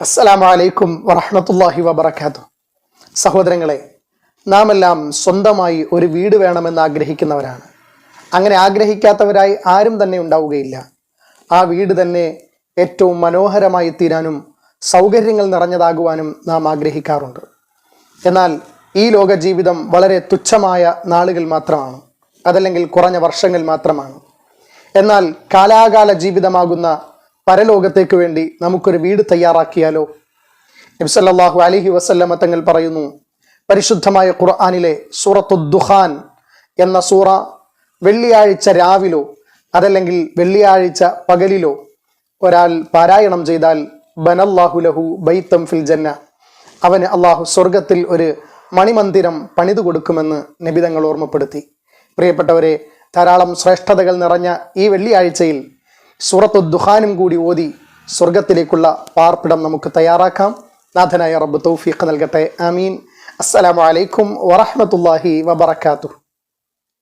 അസ്സലാമു അലൈക്കും വറഹ്മത്തുള്ളാഹി വബറകാതുഹു. സഹോദരങ്ങളെ, നാം എല്ലാം സ്വന്തമായി ഒരു വീട് വേണമെന്ന് ആഗ്രഹിക്കുന്നവരാണ്. അങ്ങനെ ആഗ്രഹിക്കാത്തവരായി ആരും തന്നെ ഉണ്ടാവുകയില്ല. ആ വീട് തന്നെ ഏറ്റവും മനോഹരമായി തീരാനും സൗകര്യങ്ങൾ നിറഞ്ഞതാകുവാനും നാം ആഗ്രഹിക്കാറുണ്ട്. എന്നാൽ ഈ ലോക ജീവിതം വളരെ തുച്ഛമായ നാളുകൾ മാത്രമാണ്, അതല്ലെങ്കിൽ കുറഞ്ഞ വർഷങ്ങൾ മാത്രമാണ്. എന്നാൽ കാലാകാല ജീവിതമാകുന്ന പരലോകത്തേക്ക് വേണ്ടി നമുക്കൊരു വീട് തയ്യാറാക്കിയാലോ? നബി സല്ലല്ലാഹു അലൈഹി വസല്ലമ തങ്ങൾ പറയുന്നു, പരിശുദ്ധമായ ഖുർആനിലെ സൂറത്തുദ് ദുഖാൻ എന്ന സൂറ വെള്ളിയാഴ്ച രാവിലോ അതല്ലെങ്കിൽ വെള്ളിയാഴ്ച പകലിലോ ഒരാൾ പാരായണം ചെയ്താൽ ബനല്ലാഹു ലഹു ബൈത്തം ഫിൽ ജന്ന, അവന് അള്ളാഹു സ്വർഗത്തിൽ ഒരു മണിമന്ദിരം പണിതു കൊടുക്കുമെന്ന് നബി തങ്ങൾ ഓർമ്മപ്പെടുത്തി. പ്രിയപ്പെട്ടവരെ, ധാരാളം ശ്രേഷ്ഠതകൾ നിറഞ്ഞ ഈ വെള്ളിയാഴ്ചയിൽ സൂറത്തുദ് ദുഖാനും കൂടി ഓതി സ്വർഗത്തിലേക്കുള്ള പാർപ്പിടം നമുക്ക് തയ്യാറാക്കാം. നാഥനായ റബ്ബ് തൗഫീഖ് നൽകട്ടെ. ആമീൻ. അസ്സലാമു അലൈക്കും വറഹ്മത്തുള്ളാഹി വബറകാതുഹു.